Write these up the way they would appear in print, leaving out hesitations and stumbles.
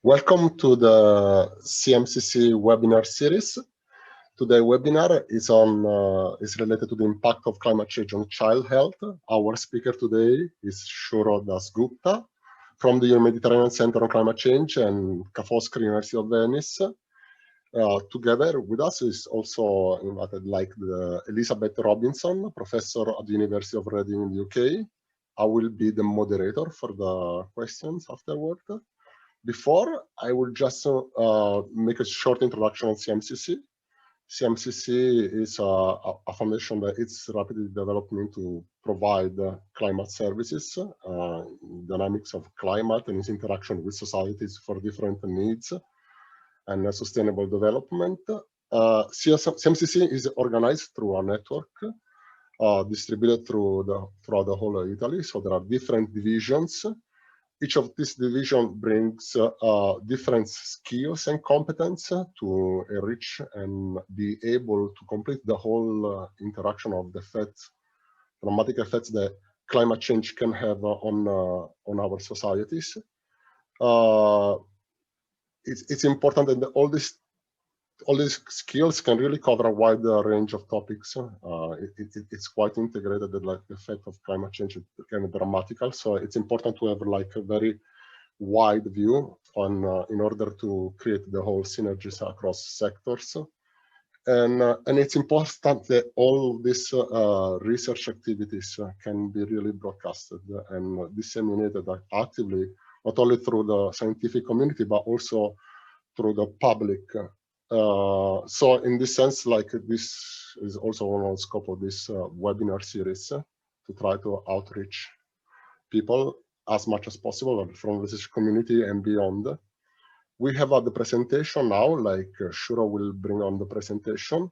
Welcome to the CMCC webinar series. Today's webinar is related to the impact of climate change on child health. Our speaker today is Shouro Dasgupta from the Mediterranean Center on Climate Change and Foscari University of Venice. Together with us is also invited like Elizabeth Robinson, professor at the University of Reading in the UK. I will be the moderator for the questions afterward. Before, I will just make a short introduction on CMCC. CMCC is a foundation that is rapidly developing to provide climate services, dynamics of climate and its interaction with societies for different needs and sustainable development. CMCC is organized through a network distributed throughout the whole of Italy. So there are different divisions. Each of these divisions brings different skills and competence to enrich and be able to complete the whole interaction of the effects, dramatic effects that climate change can have on our societies. It's important that all these skills can really cover a wide range of topics. It's quite integrated, like the effect of climate change can be dramatical. So it's important to have like a very wide view on in order to create the whole synergies across sectors. And it's important that all these research activities can be really broadcasted and disseminated actively, not only through the scientific community, but also through the public. So in this sense, like this is also one of the scope of this webinar series to try to outreach people as much as possible from the research community and beyond. We have the presentation now, like Shouro will bring on the presentation.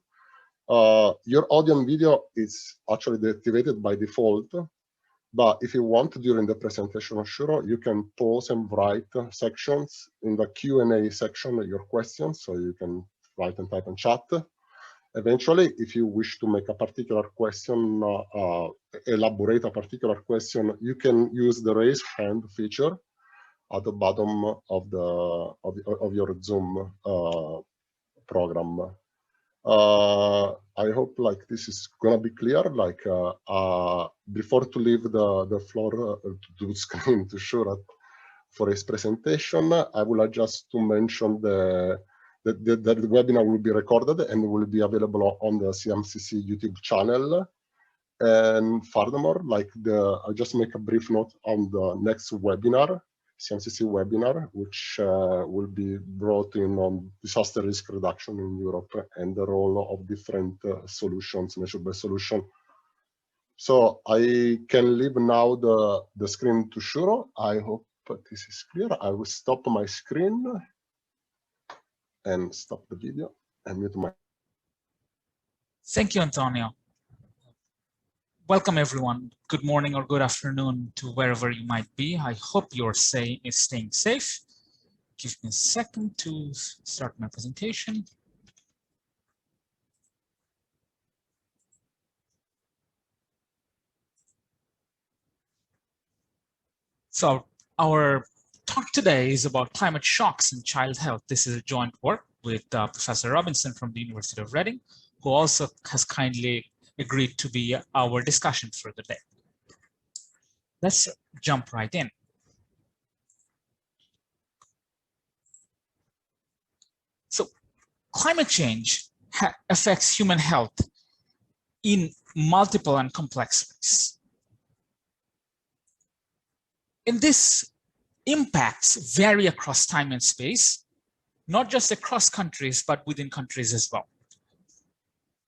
Your audio and video is actually deactivated by default, but if you want during the presentation of Shouro, you can pause and write sections in the Q&A section your questions, so you can write and type and chat. Eventually, if you wish to make a particular question, elaborate a particular question, you can use the raise hand feature at the bottom of your Zoom program. I hope like this is gonna be clear. Like before to leave the floor to the screen to Shouro for his presentation, I would like just to mention that the webinar will be recorded and will be available on the CMCC YouTube channel. And furthermore, like I'll just make a brief note on the next webinar, CMCC webinar, which will be brought in on disaster risk reduction in Europe and the role of different solutions, measurable solution. So I can leave now the screen to Shouro. I hope this is clear. I will stop my screen and stop the video and mute my. Thank you, Antonio. Welcome, everyone. Good morning or good afternoon to wherever you might be. I hope you're staying safe. Give me a second to start my presentation. So our talk today is about climate shocks and child health. This is a joint work with Professor Robinson from the University of Reading, who also has kindly agreed to be our discussion for the day. Let's jump right in. So climate change affects human health in multiple and complex ways. And this impacts vary across time and space, not just across countries, but within countries as well.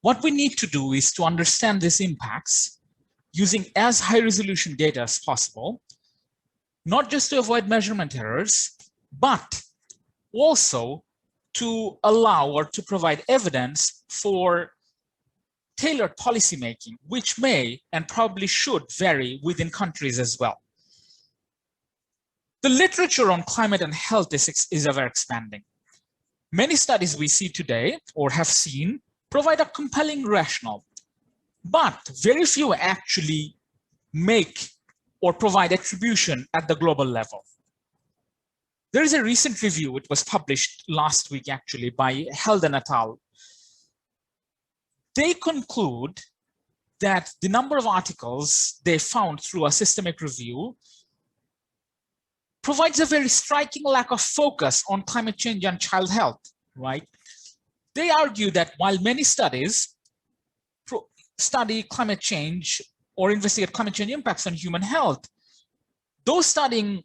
What we need to do is to understand these impacts using as high resolution data as possible, not just to avoid measurement errors, but also to allow or to provide evidence for tailored policymaking, which may and probably should vary within countries as well. The literature on climate and health is ever expanding. Many studies we see today or have seen provide a compelling rationale, but very few actually make or provide attribution at the global level. There is a recent review, it was published last week actually by Helden et al. They conclude that the number of articles they found through a systemic review provides a very striking lack of focus on climate change and child health, right? They argue that while many studies study climate change or investigate climate change impacts on human health, those studying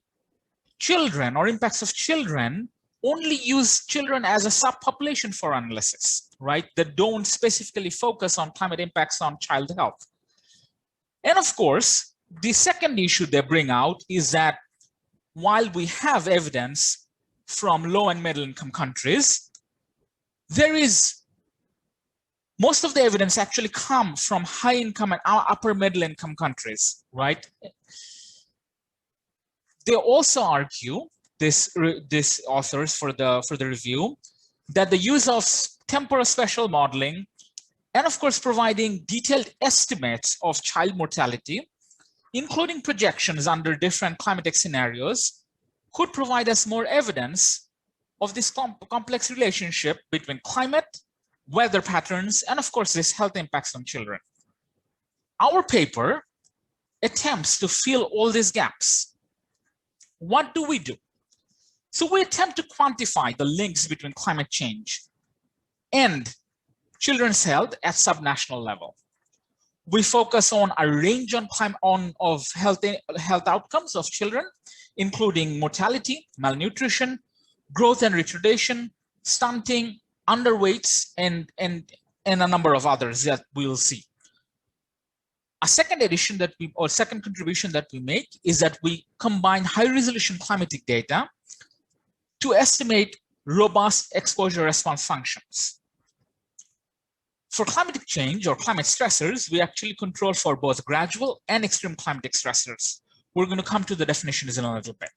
children or impacts of children only use children as a subpopulation for analysis, right? That don't specifically focus on climate impacts on child health. And of course, the second issue they bring out is that while we have evidence from low and middle income countries, there is most of the evidence actually come from high income and upper middle income countries, right? They also argue, this authors for the review, that the use of temporospatial modeling and of course providing detailed estimates of child mortality, including projections under different climatic scenarios, could provide us more evidence of this complex relationship between climate, weather patterns, and of course this health impacts on children. Our paper attempts to fill all these gaps. What do? So we attempt to quantify the links between climate change and children's health at subnational level. We focus on a range of health outcomes of children, including mortality, malnutrition, growth and retardation, stunting, underweights, and a number of others that we'll see. A second contribution that we make is that we combine high-resolution climatic data to estimate robust exposure response functions. For climatic change or climate stressors, we actually control for both gradual and extreme climatic stressors. We're going to come to the definitions in a little bit.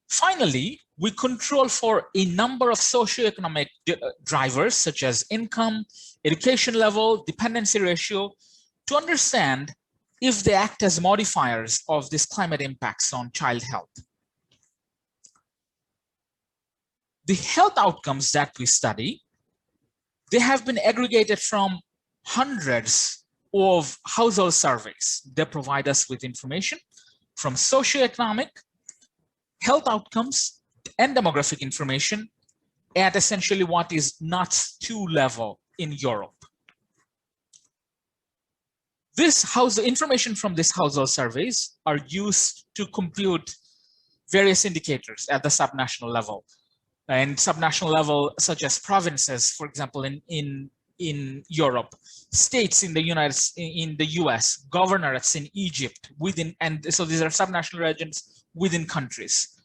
Finally, we control for a number of socioeconomic drivers such as income, education level, dependency ratio, to understand if they act as modifiers of this climate impacts on child health. The health outcomes that we study, they have been aggregated from hundreds of household surveys. They provide us with information from socioeconomic, health outcomes, and demographic information at essentially what is NUTS 2 level in Europe. Information from these household surveys are used to compute various indicators at the subnational level. And subnational level, such as provinces, for example, in Europe, states in the US, governorates in Egypt, so these are subnational regions within countries.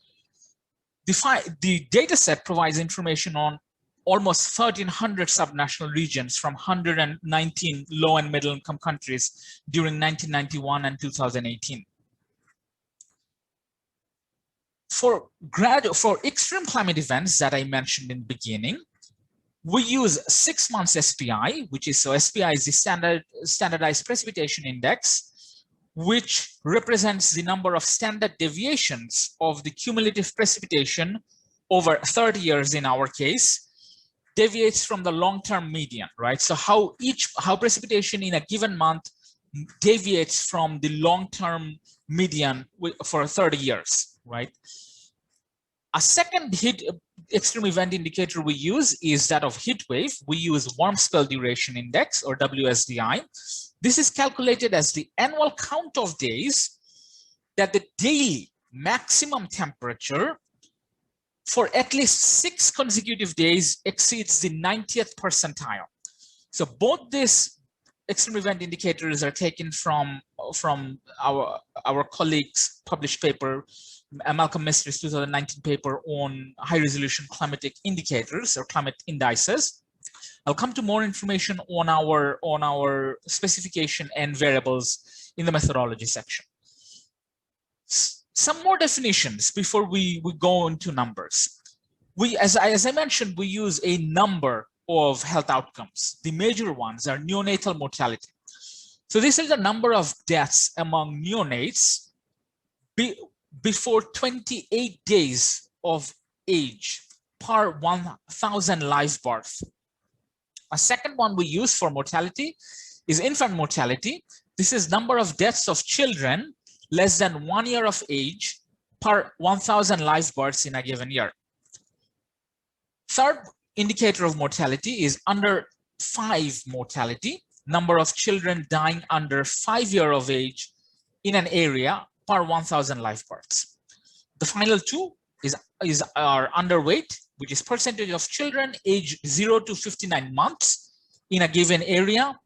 The data set provides information on almost 1,300 subnational regions from 119 low and middle income countries during 1991 and 2018. For extreme climate events that I mentioned in the beginning, we use 6 months SPI, SPI is the standardized precipitation index, which represents the number of standard deviations of the cumulative precipitation over 30 years in our case, deviates from the long-term median, right? So how precipitation in a given month deviates from the long-term median for 30 years, right? A second extreme event indicator we use is that of heat wave. We use warm spell duration index, or WSDI. This is calculated as the annual count of days that the daily maximum temperature for at least 6 consecutive days exceeds the 90th percentile. So both these extreme event indicators are taken from our colleagues' published paper, Malcolm Mister's 2019 paper on high-resolution climatic indicators or climate indices. I'll come to more information on our specification and variables in the methodology section. Some more definitions before we go into numbers. As I mentioned, we use a number of health outcomes. The major ones are neonatal mortality. So this is the number of deaths among neonates before 28 days of age per 1,000 live birth. A second one we use for mortality is infant mortality. This is number of deaths of children less than 1 year of age per 1,000 live births in a given year. Third indicator of mortality is under 5 mortality, number of children dying under 5 years of age in an area per 1,000 live births. The final two is our underweight, which is percentage of children aged 0 to 59 months in a given area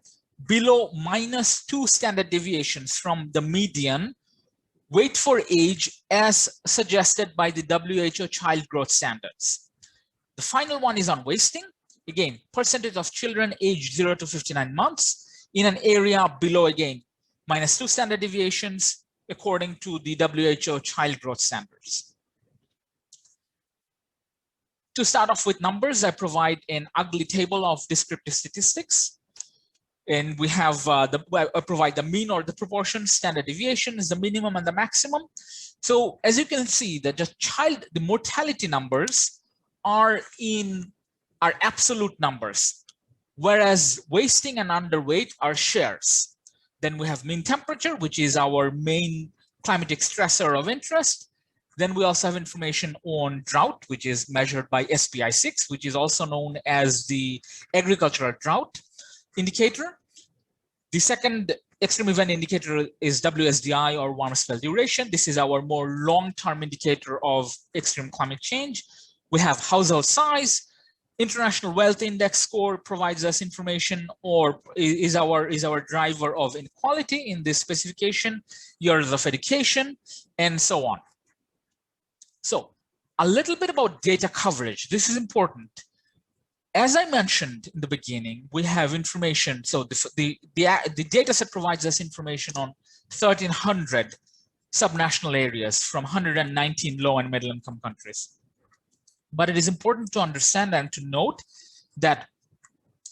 below -2 standard deviations from the median weight for age as suggested by the WHO child growth standards. The final one is on wasting. Again, percentage of children aged 0 to 59 months in an area below, again, -2 standard deviations according to the WHO child growth standards. To start off with numbers, I provide an ugly table of descriptive statistics. And we have I provide the mean or the proportion, standard deviations, the minimum and the maximum. So as you can see, that the mortality numbers are absolute numbers, whereas wasting and underweight are shares. Then we have mean temperature, which is our main climatic stressor of interest. Then we also have information on drought, which is measured by SPI6, which is also known as the agricultural drought indicator. The second extreme event indicator is WSDI, or warm spell duration. This is our more long-term indicator of extreme climate change. We have household size. International Wealth Index score provides us information, or is our driver of inequality in this specification, years of education, and so on. So a little bit about data coverage. This is important. As I mentioned in the beginning, we have information. So the data set provides us information on 1,300 subnational areas from 119 low and middle income countries. But it is important to understand and to note that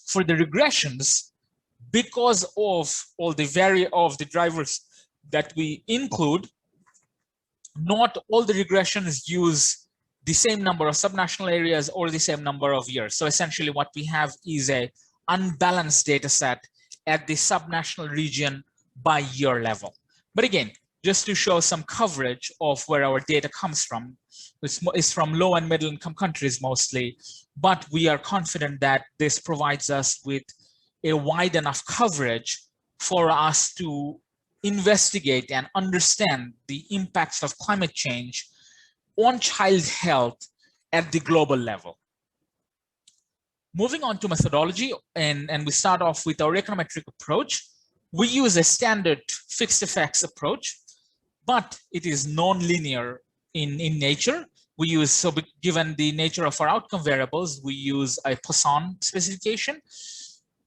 for the regressions, because of all the drivers that we include, not all the regressions use the same number of subnational areas or the same number of years. So essentially what we have is a unbalanced data set at the subnational region by year level. But again, just to show some coverage of where our data comes from, it's from low and middle income countries mostly, but we are confident that this provides us with a wide enough coverage for us to investigate and understand the impacts of climate change on child health at the global level. Moving on to methodology, and we start off with our econometric approach. We use a standard fixed effects approach, but it is non-linear in nature. We use, so given the nature of our outcome variables, we use a Poisson specification.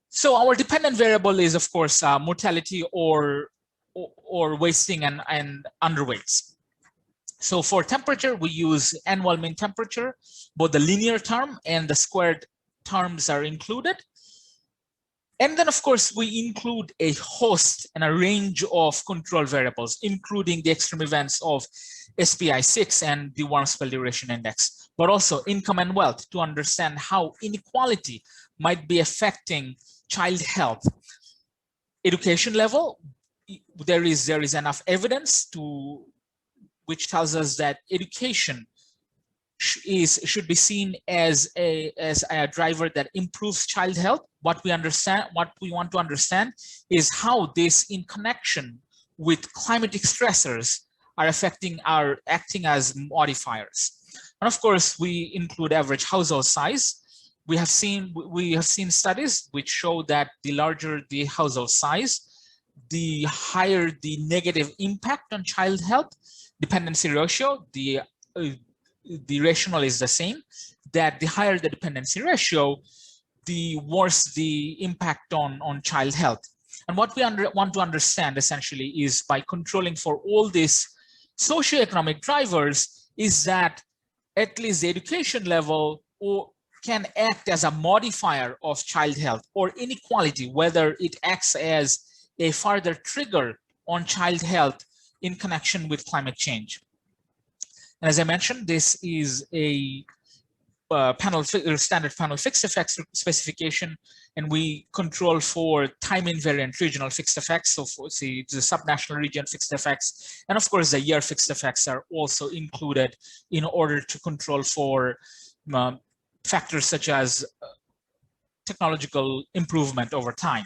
So our dependent variable is, of course, mortality or wasting and underweights. So for temperature, we use annual mean temperature. Both the linear term and the squared terms are included. And then, of course, we include a host and a range of control variables, including the extreme events of SPI6 and the warm spell duration index, but also income and wealth to understand how inequality might be affecting child health. Education level, there is enough evidence which tells us that education should be seen as a driver that improves child health. What we want to understand is how this, in connection with climatic stressors, are acting as modifiers. And of course, we include average household size. We have seen studies which show that the larger the household size, the higher the negative impact on child health. Dependency ratio, the rationale is the same, that the higher the dependency ratio, the worse the impact on child health. And what we want to understand essentially is, by controlling for all these socioeconomic drivers, is that at least the education level can act as a modifier of child health or inequality, whether it acts as a further trigger on child health in connection with climate change. And as I mentioned, this is a standard panel fixed effects specification, and we control for time invariant regional fixed effects. So for the subnational region fixed effects, and of course the year fixed effects are also included in order to control for factors such as technological improvement over time.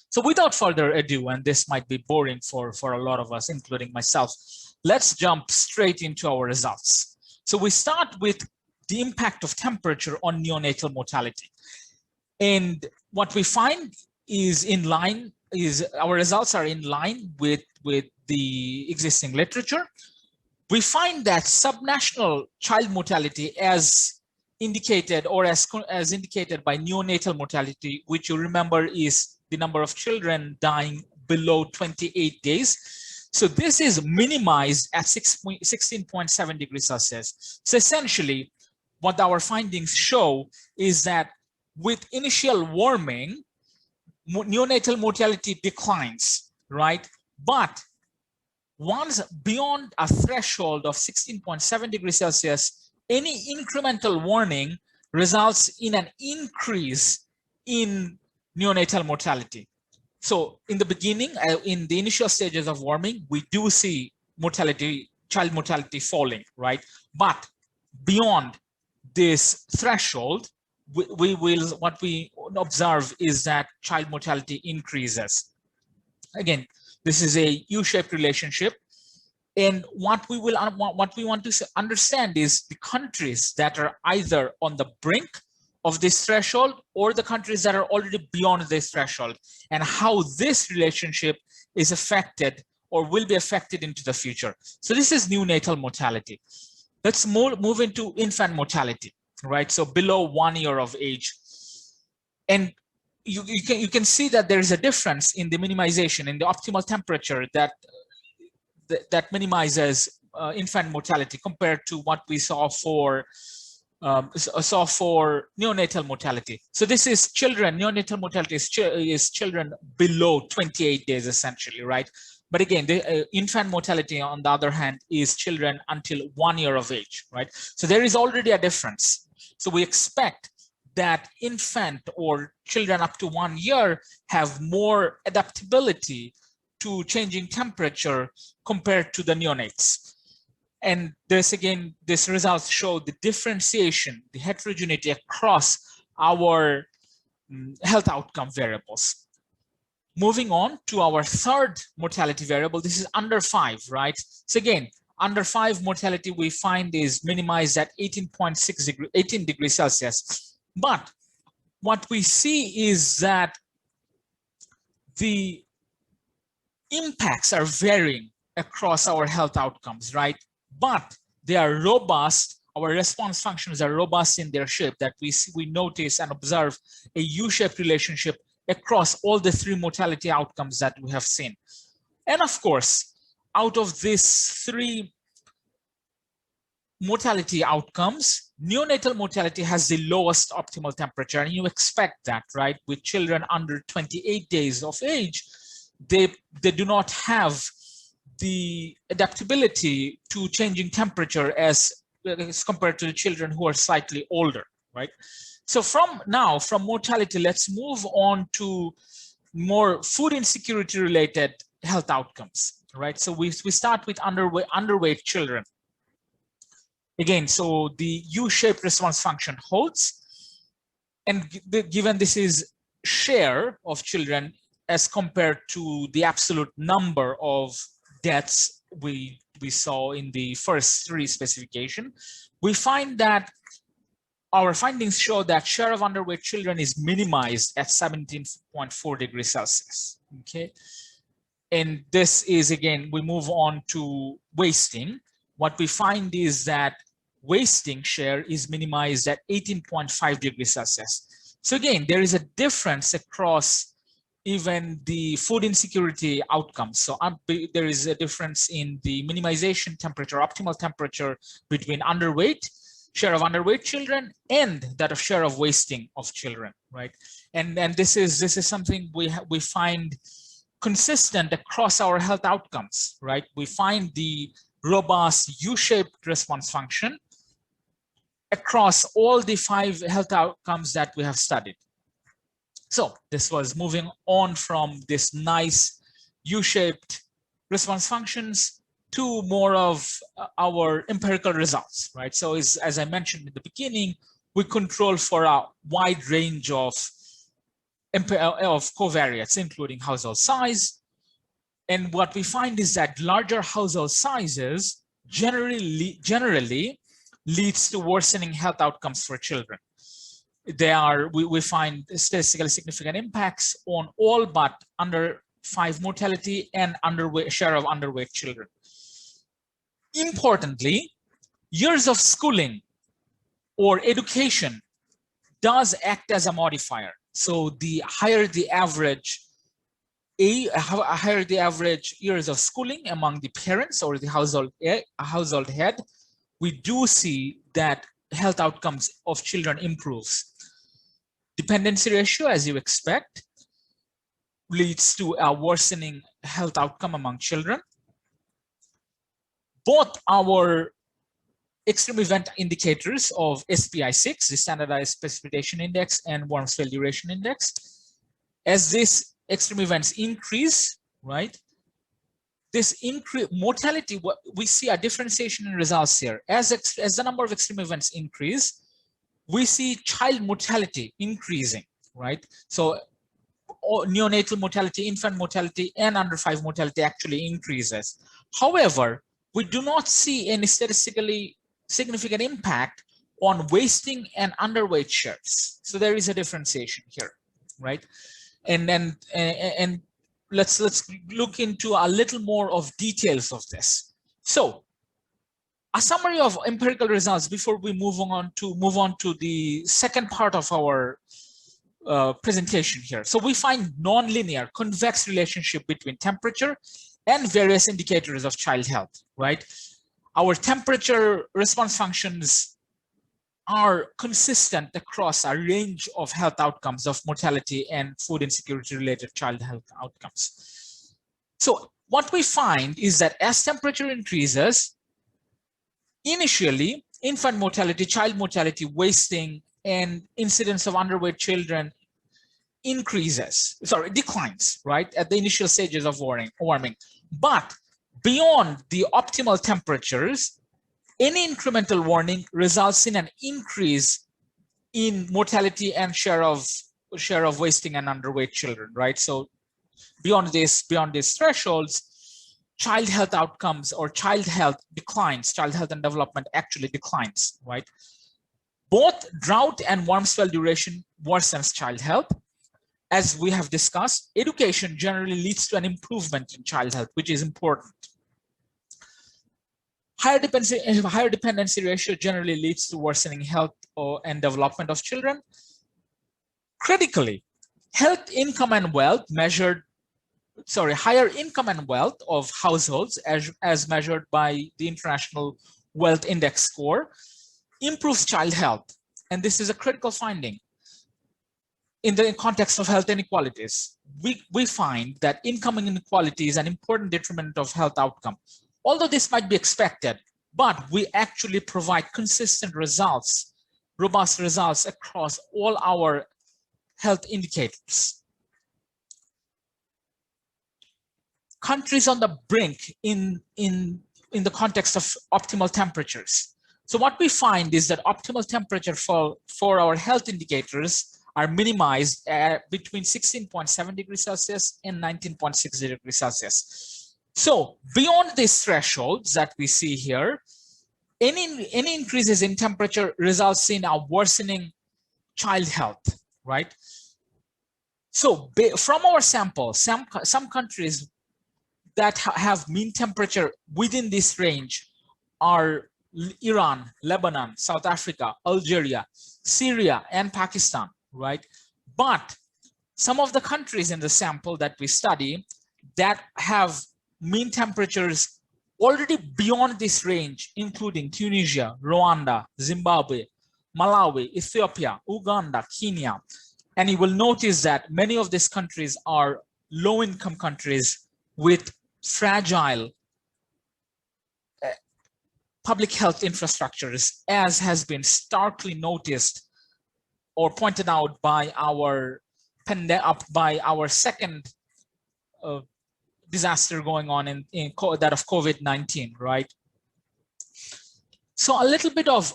So without further ado, and this might be boring for a lot of us, including myself, let's jump straight into our results. So we start with the impact of temperature on neonatal mortality. And what we find is our results are in line with the existing literature. We find that subnational child mortality, as indicated or as indicated by neonatal mortality, which you remember is the number of children dying below 28 days. So this is minimized at 16.7 degrees Celsius. So essentially, what our findings show is that with initial warming, neonatal mortality declines, right? But once beyond a threshold of 16.7 degrees Celsius, any incremental warming results in an increase in neonatal mortality. So in the beginning, in the initial stages of warming, we do see child mortality falling, right? But beyond this threshold, what we observe is that child mortality increases. Again, this is a U-shaped relationship. And what we want to understand is the countries that are either on the brink of this threshold or the countries that are already beyond this threshold, and how this relationship is affected or will be affected into the future. So this is neonatal mortality. Let's move into infant mortality, right? So below 1 year of age. And you can see that there is a difference in the minimization, in the optimal temperature that minimizes infant mortality compared to what we saw for neonatal mortality. So this is children, neonatal mortality is children below 28 days essentially, right? But again, the infant mortality, on the other hand, is children until 1 year of age, right? So there is already a difference. So we expect that infant or children up to 1 year have more adaptability to changing temperature compared to the neonates. And this results show the differentiation, the heterogeneity across our health outcome variables. Moving on to our third mortality variable, this is under 5, right? So again, under 5 mortality we find is minimized at 18 degrees Celsius. But what we see is that the impacts are varying across our health outcomes, right? But they are robust. Our response functions are robust in their shape, that we notice and observe a U-shaped relationship across all the 3 mortality outcomes that we have seen. And of course, out of these 3 mortality outcomes, neonatal mortality has the lowest optimal temperature, and you expect that, right? With children under 28 days of age, they do not have the adaptability to changing temperature as compared to the children who are slightly older, right? So from mortality, let's move on to more food insecurity related health outcomes, right? So we start with underweight children. Again, so the U-shaped response function holds, and given this is share of children as compared to the absolute number of deaths we saw in the first 3 specification, we find that our findings show that share of underweight children is minimized at 17.4 degrees Celsius, okay? And this is, again, we move on to wasting. What we find is that wasting share is minimized at 18.5 degrees Celsius. So again, there is a difference across even the food insecurity outcomes. So there is a difference in the minimization temperature, optimal temperature between share of underweight children and that of share of wasting of children, right? And this is something we find consistent across our health outcomes, right? We find the robust U-shaped response function across all the 5 health outcomes that we have studied. So this was moving on from this nice U-shaped response functions to more of our empirical results, right? So as I mentioned in the beginning, we control for a wide range of covariates, including household size. And what we find is that larger household sizes generally leads to worsening health outcomes for children. We find statistically significant impacts on all but under 5 mortality and share of underweight children. Importantly, years of schooling or education does act as a modifier. So the higher the average years of schooling among the parents or the household head, we do see that health outcomes of children improves. Dependency ratio, as you expect, leads to a worsening health outcome among children. Both our extreme event indicators of SPI6, the standardized precipitation index, and warm spell duration index, as these extreme events increase, right? This increase mortality, we see a differentiation in results here. As the number of extreme events increase, we see child mortality increasing, right? So neonatal mortality, infant mortality, and under 5 mortality actually increases. However, we do not see any statistically significant impact on wasting and underweight shares. So there is a differentiation here, right? And let's look into a little more of details of this. So a summary of empirical results before we move on to the second part of our presentation here. So we find nonlinear convex relationship between temperature and various indicators of child health, right? Our temperature response functions are consistent across a range of health outcomes of mortality and food insecurity related child health outcomes. So what we find is that as temperature increases, initially infant mortality, child mortality, wasting, and incidence of underweight children declines, right, at the initial stages of warming. But beyond the optimal temperatures, any incremental warming results in an increase in mortality and share of wasting and underweight children, right? So beyond these thresholds, child health outcomes or child health declines, child health and development actually declines, right? Both drought and warm spell duration worsens child health. As we have discussed, education generally leads to an improvement in child health, which is important. Higher dependency ratio generally leads to worsening health and development of children. Critically, higher income and wealth of households as measured by the International Wealth Index score improves child health. And this is a critical finding. In the context of health inequalities, we find that income inequality is an important determinant of health outcome. Although this might be expected, but we actually provide consistent results, robust results across all our health indicators. Countries on the brink in the context of optimal temperatures. So what we find is that optimal temperature for our health indicators are minimized at between 16.7 degrees Celsius and 19.6 degrees Celsius. So beyond these thresholds that we see here, any increases in temperature results in a worsening child health, right? So from our sample, some countries that have mean temperature within this range are Iran, Lebanon, South Africa, Algeria, Syria, and Pakistan, right? But some of the countries in the sample that we study that have mean temperatures already beyond this range, including Tunisia, Rwanda, Zimbabwe, Malawi, Ethiopia, Uganda, Kenya. And you will notice that many of these countries are low-income countries with fragile public health infrastructures, as has been starkly noticed or pointed out by our second disaster going on in that of COVID-19, right? So a little bit of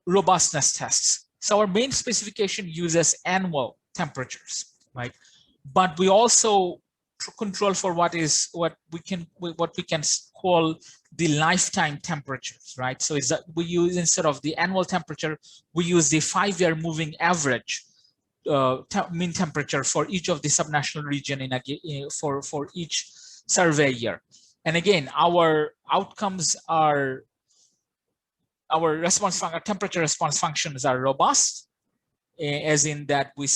robustness tests. So our main specification uses annual temperatures, right? But we also control for what we can call the lifetime temperatures, right? So is that we use, instead of the annual temperature, we use the 5-year moving average mean temperature for each of the subnational region for each survey year. And again, our outcomes are, our temperature response functions are robust, as in that we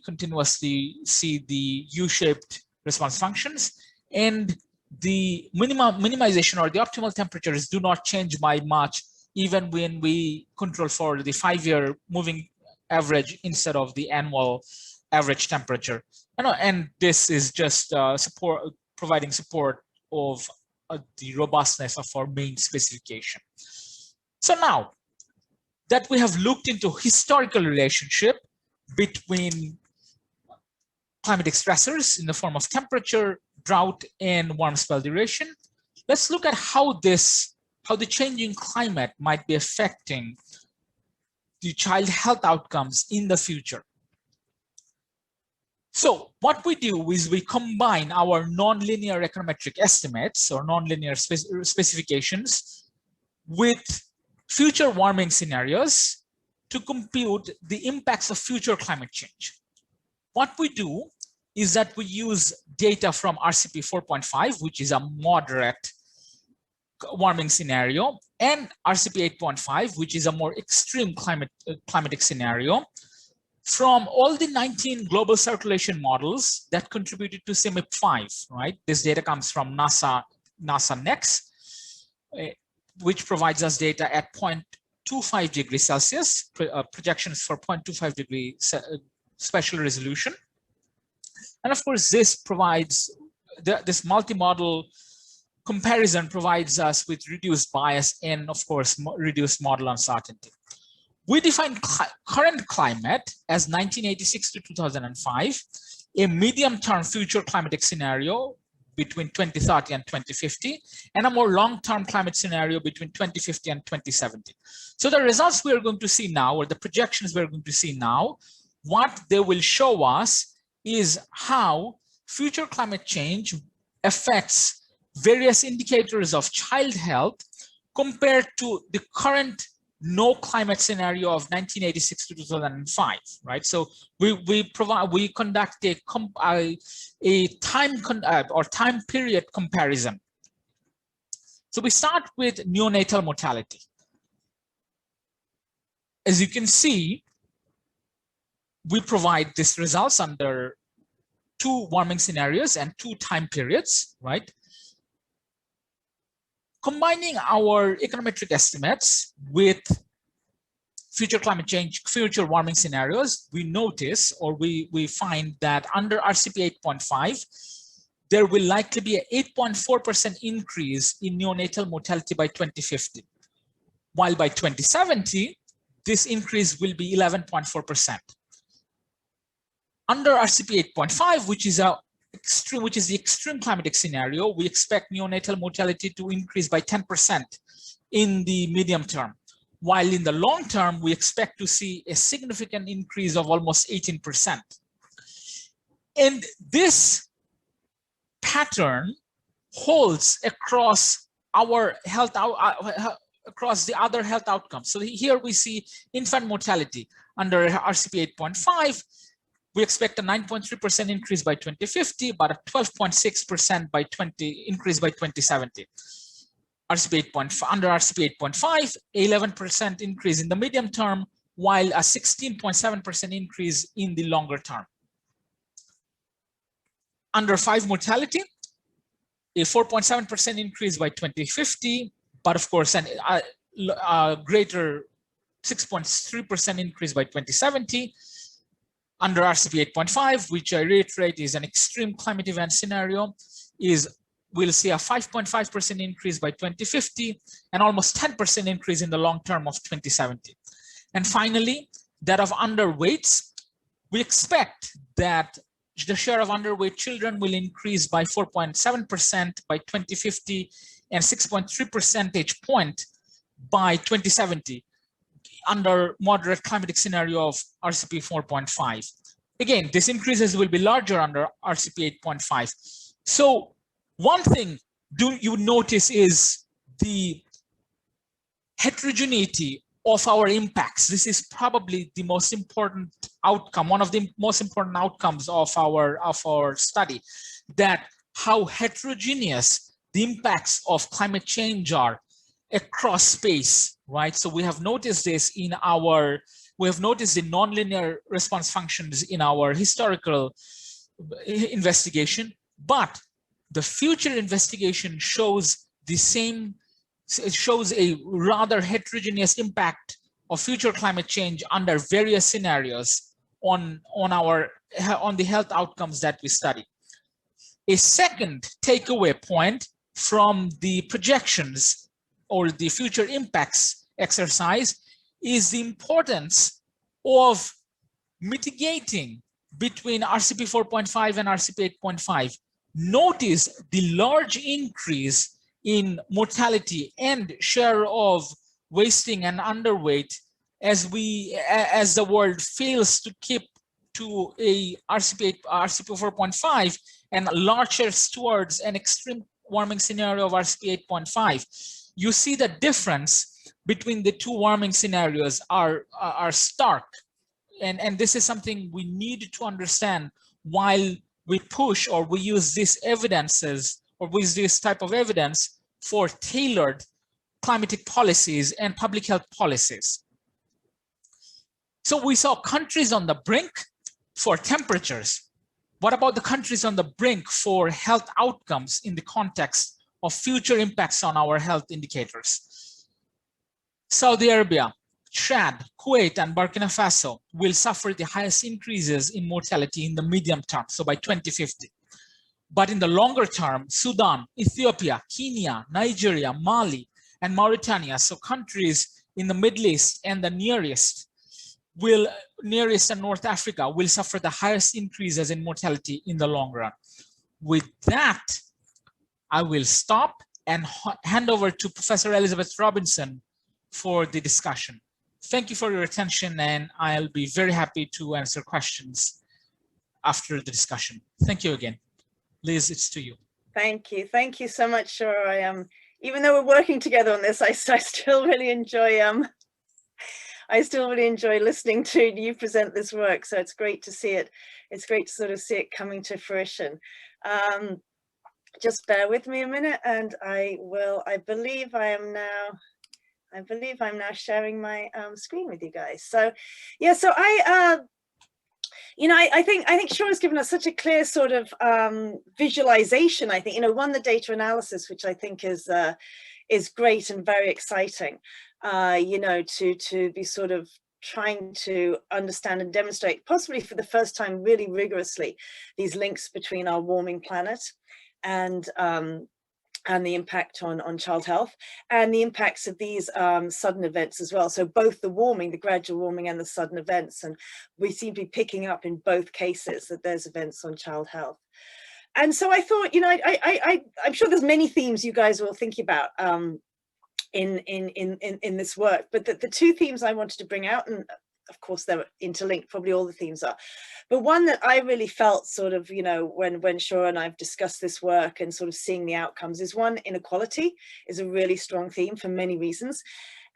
continuously see the U-shaped response functions, and the minimization or the optimal temperatures do not change by much, even when we control for the 5-year moving average instead of the annual average temperature. And this is just providing support of the robustness of our main specification. So now that we have looked into historical relationship between climatic stressors in the form of temperature, drought, and warm spell duration, let's look at how the changing climate might be affecting the child health outcomes in the future. So what we do is we combine our nonlinear econometric estimates or nonlinear specifications with future warming scenarios to compute the impacts of future climate change. What we do is that we use data from RCP 4.5, which is a moderate warming scenario, and RCP 8.5, which is a more extreme climatic scenario, from all the 19 global circulation models that contributed to CMIP 5, right? This data comes from NASA NEX, which provides us data at 0.25 degrees Celsius, projections for 0.25 degree spatial resolution. And of course, this provides, this multi-model comparison provides us with reduced bias and of course, reduced model uncertainty. We define current climate as 1986 to 2005, a medium-term future climatic scenario between 2030 and 2050, and a more long-term climate scenario between 2050 and 2070. So the results we are going to see now, or the projections we're going to see now, what they will show us is how future climate change affects various indicators of child health compared to the current no climate scenario of 1986 to 2005, right? So we conduct a time period comparison. So we start with neonatal mortality. As you can see, we provide these results under 2 warming scenarios and 2 time periods, right? Combining our econometric estimates with future climate change, future warming scenarios, we notice, or we find that under RCP 8.5, there will likely be an 8.4% increase in neonatal mortality by 2050. While by 2070, this increase will be 11.4%. Under RCP 8.5, which is the extreme climatic scenario, we expect neonatal mortality to increase by 10% in the medium term. While in the long term, we expect to see a significant increase of almost 18%. And this pattern holds across our health, across the other health outcomes. So here we see infant mortality under RCP 8.5. We expect a 9.3% increase by 2050, but a 12.6% increase by 2070. RCP 8.5, under RCP 8.5, 11% increase in the medium term, while a 16.7% increase in the longer term. Under 5 mortality, a 4.7% increase by 2050, but of course, a greater 6.3% increase by 2070. Under RCP 8.5, which I reiterate is an extreme climate event scenario, is we'll see a 5.5% increase by 2050 and almost 10% increase in the long term of 2070. And finally, that of underweights, we expect that the share of underweight children will increase by 4.7% by 2050 and 6.3 percentage point by 2070 under moderate climatic scenario of RCP 4.5. Again, these increases will be larger under RCP 8.5. So one thing you notice is the heterogeneity of our impacts. This is probably the most important outcome, one of the most important outcomes of our study, that how heterogeneous the impacts of climate change are across space, right? So we have noticed this we have noticed the nonlinear response functions in our historical investigation, but the future investigation shows the same. It shows a rather heterogeneous impact of future climate change under various scenarios on the health outcomes that we study. A second takeaway point from the projections or the future impacts exercise is the importance of mitigating between RCP 4.5 and RCP 8.5. Notice the large increase in mortality and share of wasting and underweight as the world fails to keep to a RCP 4.5 and larger towards an extreme warming scenario of RCP 8.5. You see the difference between the two warming scenarios are stark, and this is something we need to understand while we push or we use these evidences or with this type of evidence for tailored climatic policies and public health policies. So we saw countries on the brink for temperatures. What about the countries on the brink for health outcomes in the context of future impacts on our health indicators? Saudi Arabia, Chad, Kuwait, and Burkina Faso will suffer the highest increases in mortality in the medium term, so by 2050. But in the longer term, Sudan, Ethiopia, Kenya, Nigeria, Mali, and Mauritania, so countries in the Middle East and the nearest and North Africa will suffer the highest increases in mortality in the long run. With that, I will stop and hand over to Professor Elizabeth Robinson for the discussion. Thank you for your attention, and I'll be very happy to answer questions after the discussion. Thank you again. Liz, it's to you. Thank you. Thank you so much, Shouro. Even though we're working together on this, I still really enjoy listening to you present this work. So it's great to see it. It's great to sort of see it coming to fruition. Just bear with me a minute, and I believe I'm now sharing my screen with you guys. So yeah, so I think Shauro's given us such a clear sort of visualization. I think, one, the data analysis, which I think is great and very exciting, to be sort of trying to understand and demonstrate, possibly for the first time really rigorously, these links between our warming planet and the impact on child health and the impacts of these sudden events as well. So both the warming, the gradual warming, and the sudden events, and we seem to be picking up in both cases that there's events on child health. And so I thought, I'm sure there's many themes you guys will think about in this work, but the two themes I wanted to bring out, and of course they're interlinked, probably all the themes are, but one that I really felt sort of, when Shouro and I've discussed this work and sort of seeing the outcomes, is one, inequality is a really strong theme for many reasons.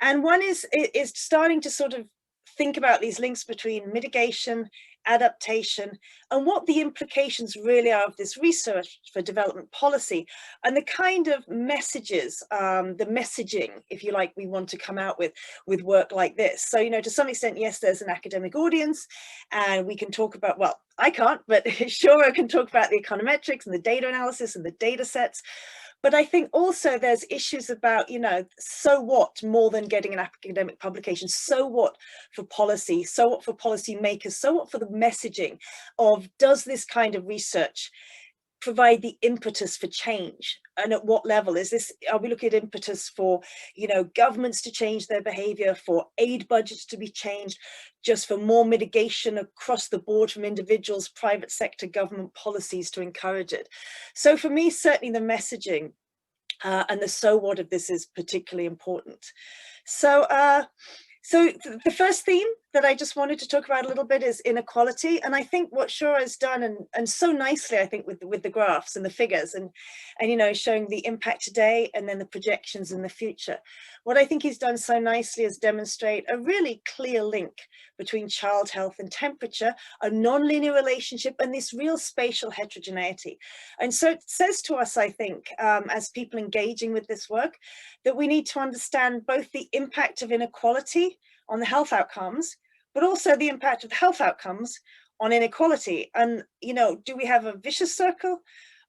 And one is starting to sort of think about these links between mitigation, adaptation, and what the implications really are of this research for development policy, and the kind of messages, the messaging, if you like, we want to come out with work like this. So, to some extent, yes, there's an academic audience, and we can talk about, well, I can't, but Shouro can talk about the econometrics and the data analysis and the data sets. But I think also there's issues about, so what, more than getting an academic publication, so what for policy, so what for policy makers, so what for the messaging of, does this kind of research provide the impetus for change? And at what level is this? Are we looking at impetus for, you know, governments to change their behavior, for aid budgets to be changed, just for more mitigation across the board from individuals, private sector, government policies to encourage it? So for me, certainly the messaging and the so what of this is particularly important. So the first theme that I just wanted to talk about a little bit is inequality. And I think what Shouro has done, and so nicely, I think, with the graphs and the figures and, you know, showing the impact today and then the projections in the future. What I think he's done so nicely is demonstrate a really clear link between child health and temperature, a non-linear relationship, and this real spatial heterogeneity. And so it says to us, I think, as people engaging with this work, that we need to understand both the impact of inequality on the health outcomes, but also the impact of the health outcomes on inequality. And, you know, do we have a vicious circle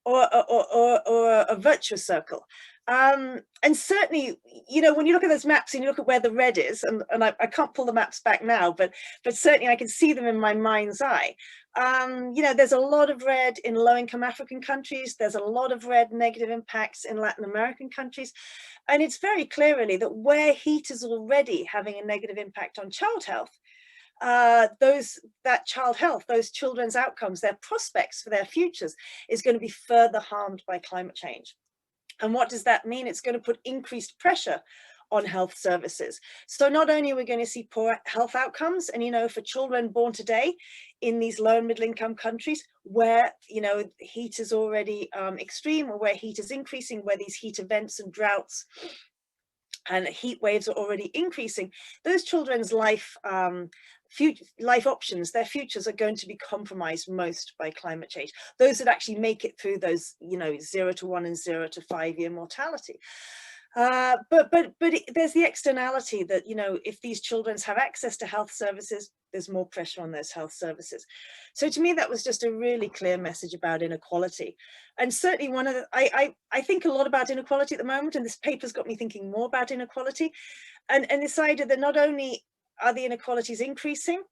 or a virtuous circle? And certainly, you know, when you look at those maps and you look at where the red is, and I can't pull the maps back now, but certainly I can see them in my mind's eye. You know, there's a lot of red in low-income African countries. There's a lot of red negative impacts in Latin American countries. And it's very clear, really, that where heat is already having a negative impact on child health, that child health, those children's outcomes, their prospects for their futures is going to be further harmed by climate change. And what does that mean? It's going to put increased pressure on health services. So not only are we going to see poor health outcomes, and, you know, for children born today in these low and middle income countries where, you know, heat is already extreme, or where heat is increasing, where these heat events and droughts and heat waves are already increasing, those children's life options, their futures are going to be compromised most by climate change. Those that actually make it through those, you know, 0 to 1 and 0 to 5 year mortality. But there's the externality that, you know, if these children have access to health services, there's more pressure on those health services. So to me, that was just a really clear message about inequality. And certainly one of the, I think a lot about inequality at the moment, and this paper's got me thinking more about inequality, and this idea that not only are the inequalities increasing,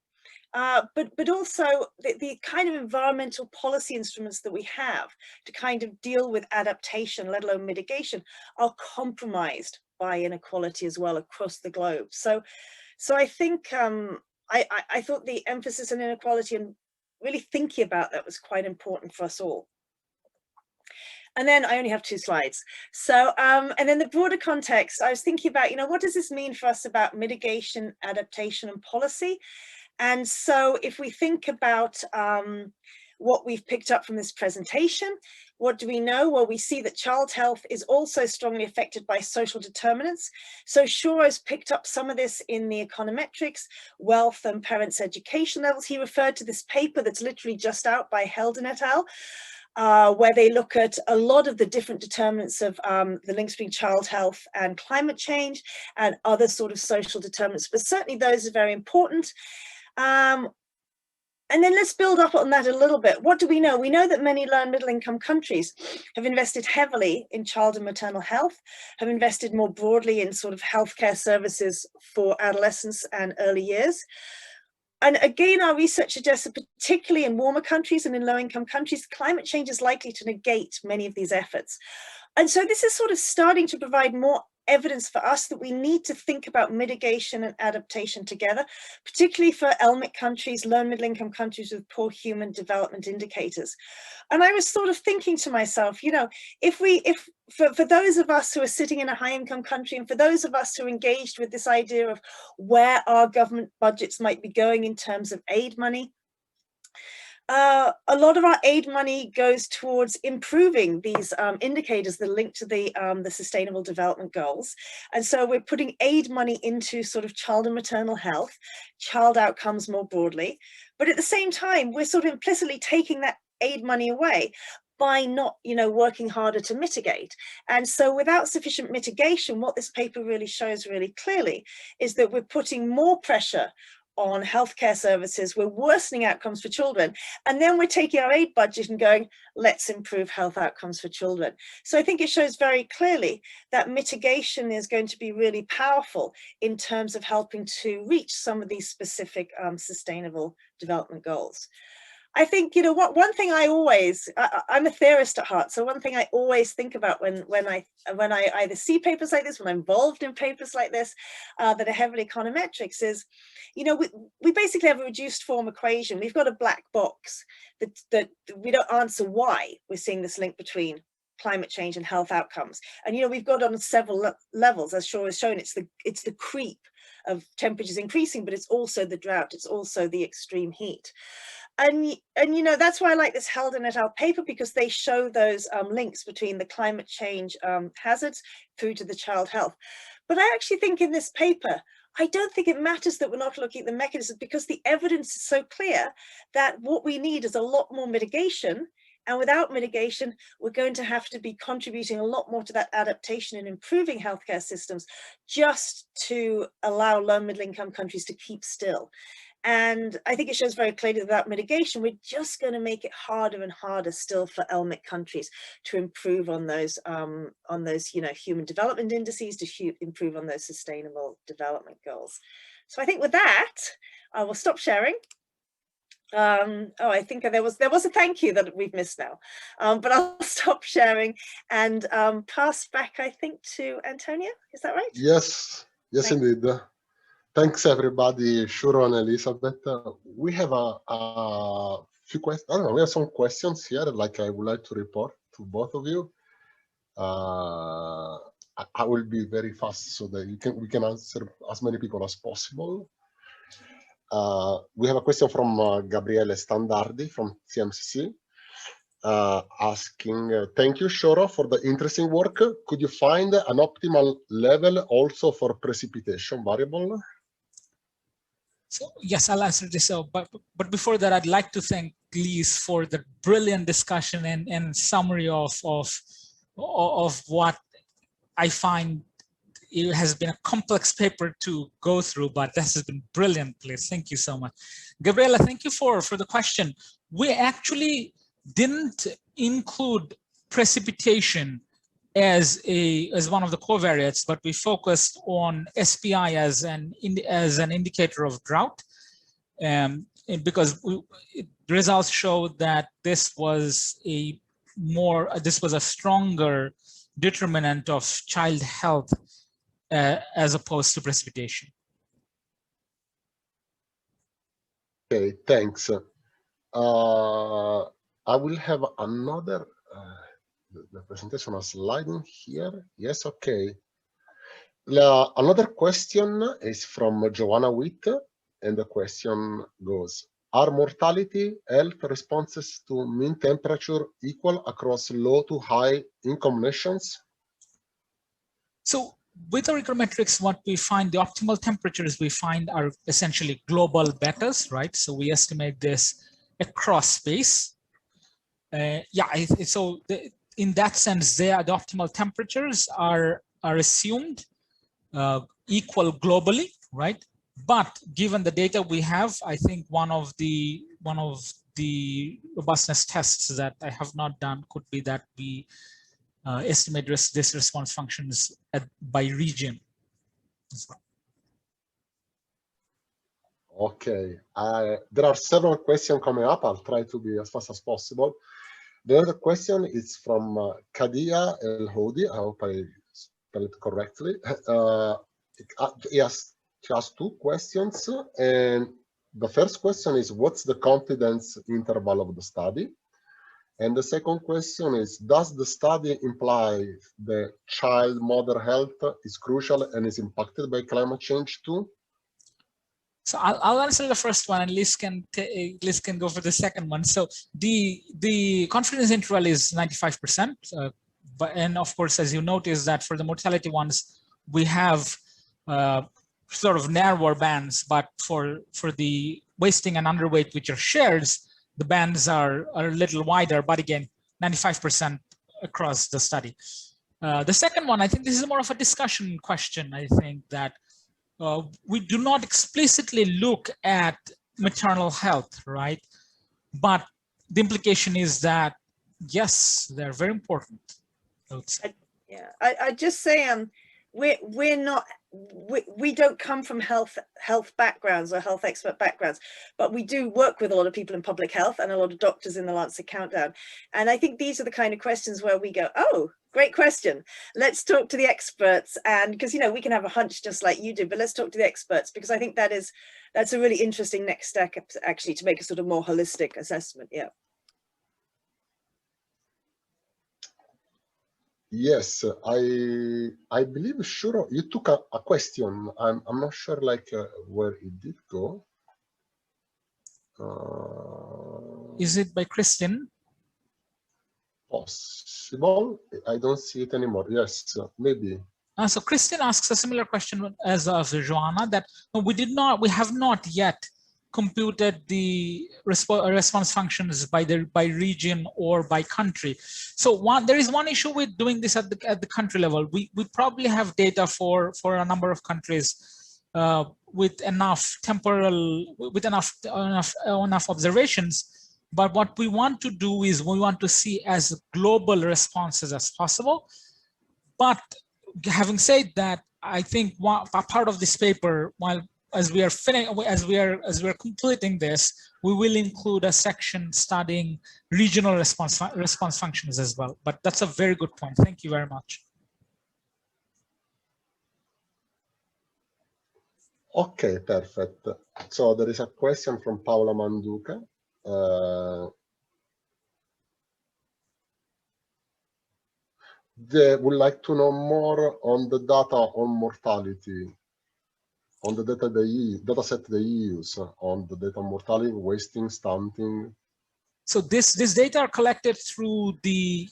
but also the kind of environmental policy instruments that we have to kind of deal with adaptation, let alone mitigation, are compromised by inequality as well across the globe. So I think I thought the emphasis on inequality and really thinking about that was quite important for us all. And then I only have 2 slides. So, and then the broader context, I was thinking about, you know, what does this mean for us about mitigation, adaptation, and policy? And so if we think about what we've picked up from this presentation, what do we know? Well, we see that child health is also strongly affected by social determinants. So Shouro's picked up some of this in the econometrics, wealth and parents' education levels. He referred to this paper that's literally just out by Helden et al., where they look at a lot of the different determinants of the links between child health and climate change and other sort of social determinants. But certainly those are very important. And then let's build up on that a little bit. What do we know? We know that many low and middle income countries have invested heavily in child and maternal health, have invested more broadly in sort of healthcare services for adolescence and early years. And again, our research suggests that particularly in warmer countries and in low income countries, climate change is likely to negate many of these efforts. And so this is sort of starting to provide more evidence for us that we need to think about mitigation and adaptation together, particularly for LMIC countries, low and middle income countries with poor human development indicators. And I was sort of thinking to myself, you know, for those of us who are sitting in a high income country, and for those of us who are engaged with this idea of where our government budgets might be going in terms of aid money, a lot of our aid money goes towards improving these indicators that link to the Sustainable Development Goals. And so we're putting aid money into sort of child and maternal health, child outcomes more broadly. But at the same time, we're sort of implicitly taking that aid money away by not, you know, working harder to mitigate. And so without sufficient mitigation, what this paper really shows really clearly is that we're putting more pressure on healthcare services, we're worsening outcomes for children, and then we're taking our aid budget and going, let's improve health outcomes for children. So I think it shows very clearly that mitigation is going to be really powerful in terms of helping to reach some of these specific sustainable development goals. I think, you know, one thing I'm a theorist at heart. So one thing I always think about when I either see papers like this, when I'm involved in papers like this, that are heavily econometrics is, you know, we basically have a reduced form equation. We've got a black box that we don't answer why we're seeing this link between climate change and health outcomes. And, you know, we've got on several levels, as Shouro has shown, it's the creep of temperatures increasing, but it's also the drought, it's also the extreme heat. And you know, that's why I like this Helden et al. Paper, because they show those links between the climate change hazards through to the child health. But I actually think in this paper, I don't think it matters that we're not looking at the mechanisms, because the evidence is so clear that what we need is a lot more mitigation. And without mitigation, we're going to have to be contributing a lot more to that adaptation and improving healthcare systems just to allow low and middle income countries to keep still. And I think it shows very clearly that without mitigation, we're just going to make it harder and harder still for LMIC countries to improve on those, you know, human development indices, to improve on those sustainable development goals. So I think with that, I will stop sharing. Oh, I think there was a thank you that we've missed now, but I'll stop sharing and pass back, I think, to Antonio. Is that right? Yes, indeed. Thanks, everybody, Shouro and Elizabeth. We have a few questions. I don't know, we have some questions here, like I would like to report to both of you. I will be very fast so that we can answer as many people as possible. We have a question from Gabriele Standardi from CMCC, asking, thank you, Shouro, for the interesting work. Could you find an optimal level also for precipitation variable? So yes, I'll answer this. But before that, I'd like to thank Lise for the brilliant discussion and summary of what I find it has been a complex paper to go through, but this has been brilliant, please. Thank you so much. Gabriela, thank you for the question. We actually didn't include precipitation as one of the covariates, but we focused on SPI as an indicator of drought, because the results showed that this was a stronger determinant of child health as opposed to precipitation. Okay, thanks. I will have another. The presentation is sliding here. Yes, okay. Another question is from Joanna Witt, and the question goes, are mortality health responses to mean temperature equal across low to high income nations? So with our econometrics, what we find, the optimal temperatures we find are essentially global betas, right? So we estimate this across space. In that sense, the optimal temperatures are assumed equal globally, right? But given the data we have, I think one of the robustness tests that I have not done could be that we estimate this response functions by region as well. Okay, there are several questions coming up. I'll try to be as fast as possible. The other question is from Kadia El Hodi. I hope I spell it correctly. She has two questions. And the first question is, what's the confidence interval of the study? And the second question is, does the study imply the child mother health is crucial and is impacted by climate change too? So I'll answer the first one, and Liz can go for the second one. So the confidence interval is 95%, and of course, as you notice, that for the mortality ones, we have sort of narrower bands, but for the wasting and underweight, which are shares, the bands are a little wider. But again, 95% across the study. The second one, I think this is more of a discussion question. I think that. We do not explicitly look at maternal health, right? But the implication is that, yes, they're very important. I just say we're not we don't come from health backgrounds or health expert backgrounds, but we do work with a lot of people in public health and a lot of doctors in the Lancet Countdown. And I think these are the kind of questions where we go, oh, great question. Let's talk to the experts. And because, you know, we can have a hunch just like you do, but let's talk to the experts, because I think that's a really interesting next step, actually, to make a sort of more holistic assessment. Yeah. Yes, I believe, Shouro, you took a question. I'm not sure like where it did go. Is it by Christian? Possible. I don't see it anymore. Yes, maybe. So Christian asks a similar question as Joanna, that we have not yet computed the response functions by region or by country. So there is one issue with doing this at the country level. We probably have data for a number of countries with enough observations. But what we want to do is we want to see as global responses as possible. But having said that, I think a part of this paper, as we are completing this, we will include a section studying regional response functions as well. But that's a very good point. Thank you very much. Okay, perfect. So there is a question from Paola Manduca. They would like to know more on the data on mortality, on the dataset they use, on the data on mortality, wasting, stunting. So this data are collected through the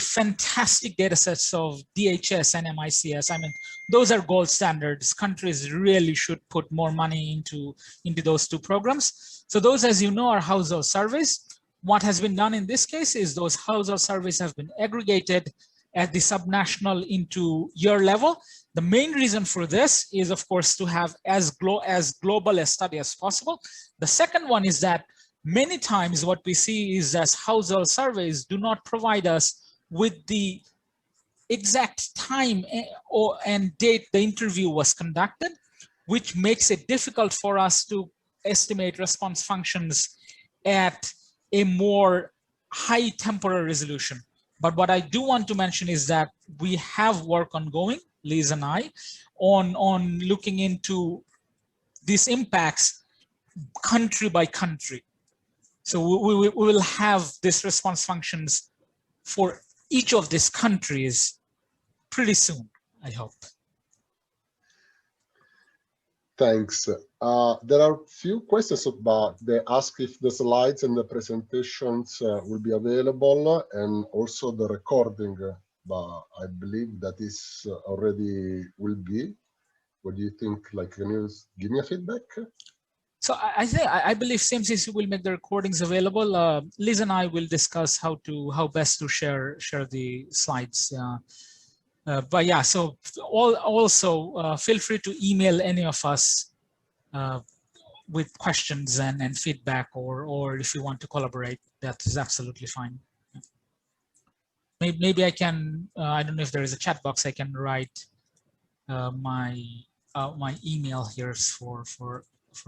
fantastic data sets of DHS and MICS. I mean, those are gold standards. Countries really should put more money into those two programs. So those, as you know, are household surveys. What has been done in this case is those household surveys have been aggregated at the subnational into year level. The main reason for this is, of course, to have as global a study as possible. The second one is that many times what we see is that household surveys do not provide us with the exact time and date the interview was conducted, which makes it difficult for us to estimate response functions at a more high temporal resolution. But what I do want to mention is that we have work ongoing, Liz and I, on looking into these impacts country by country. So we will have these response functions for each of these countries pretty soon, I hope. Thanks. There are few questions about, they ask if the slides and the presentations will be available, and also the recording, but I believe that is already will be. What do you think? Like, can you give me a feedback? So I believe CMCC will make the recordings available. Liz and I will discuss how best to share the slides. But yeah, so also feel free to email any of us with questions and feedback, or if you want to collaborate, that is absolutely fine. Maybe I can, I don't know if there is a chat box, I can write my email here for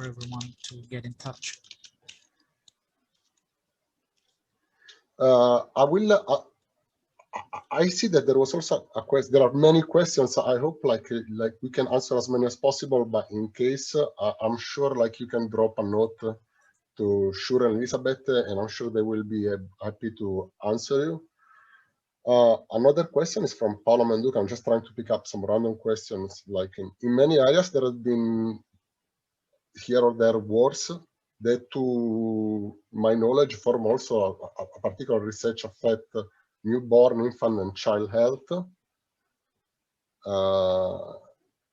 everyone to get in touch. I see that there was also a question. There are many questions. I hope like we can answer as many as possible. But in case, I'm sure like you can drop a note to Shouro and Elizabeth, and I'm sure they will be happy to answer you. Another question is from Paolo Manduca. I'm just trying to pick up some random questions. Like in many areas, there have been here or there wars that, to my knowledge, form also a particular research affect newborn, infant, and child health.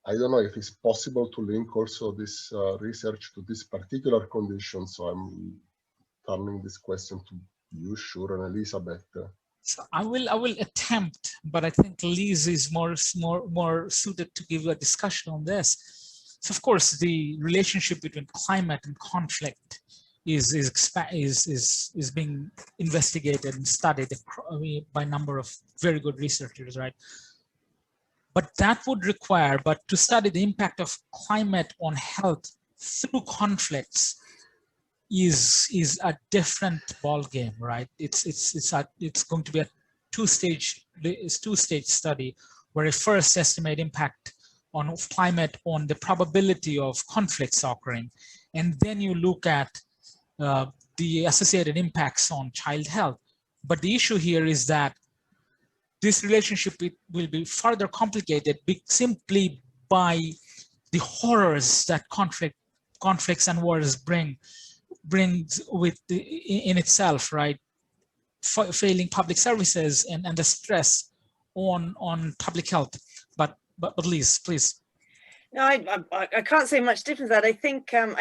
I don't know if it's possible to link also this research to this particular condition. So I'm turning this question to you, Shouro, and Elizabeth. So I will attempt, but I think Liz is more suited to give a discussion on this. So of course, the relationship between climate and conflict is being investigated and studied by a number of very good researchers, right? But that would require, but to study the impact of climate on health through conflicts is a different ball game, right? It's going to be a two-stage study where it first estimate impact on climate on the probability of conflicts occurring, and then you look at the associated impacts on child health. But the issue here is that this relationship will be further complicated simply by the horrors that conflicts and wars brings with in itself, right? Failing public services and the stress on public health. But Liz, please. No, I can't say much different to that. I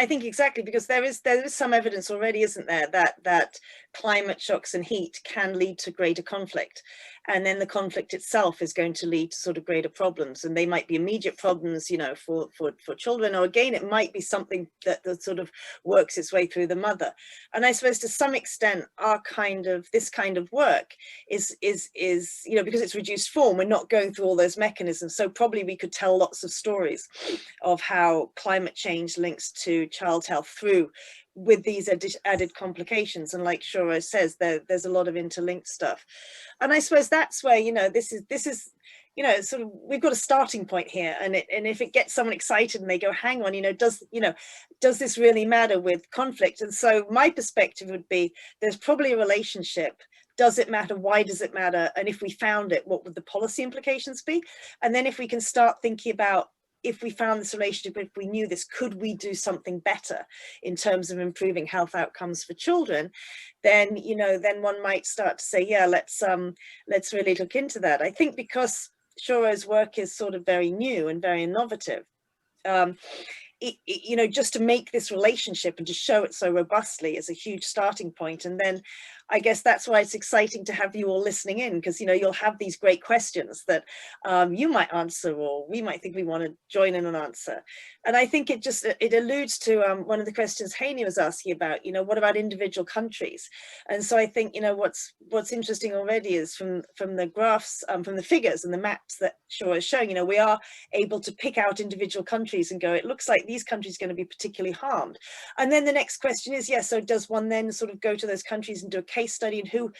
think exactly, because there is some evidence already, isn't there, that climate shocks and heat can lead to greater conflict, and then the conflict itself is going to lead to sort of greater problems, and they might be immediate problems, you know, for children, or again it might be something that sort of works its way through the mother. And I suppose to some extent this kind of work is you know, because it's reduced form, we're not going through all those mechanisms, so probably we could tell lots of stories of how climate change links to child health through with these added complications. And like Shouro says, there's a lot of interlinked stuff. And I suppose that's where, you know, this is you know, sort of, we've got a starting point here, and if it gets someone excited and they go, hang on, you know, does this really matter with conflict? And so my perspective would be, there's probably a relationship. Does it matter? Why does it matter? And if we found it, what would the policy implications be? And then if we can start thinking about, if we found this relationship, if we knew this, could we do something better in terms of improving health outcomes for children? Then, you know, then one might start to say, yeah, let's really look into that. I think because Shouro's work is sort of very new and very innovative, you know, just to make this relationship and to show it so robustly is a huge starting point. And then I guess that's why it's exciting to have you all listening in, because, you know, you'll have these great questions that you might answer, or we might think we want to join in and answer. And I think it alludes to one of the questions Haney was asking about, you know, what about individual countries? And so I think, you know, what's interesting already is from the graphs, from the figures and the maps that Shouro is showing, you know, we are able to pick out individual countries and go, it looks like these countries are going to be particularly harmed. And then the next question is, yeah, so does one then sort of go to those countries and do a case study, and who,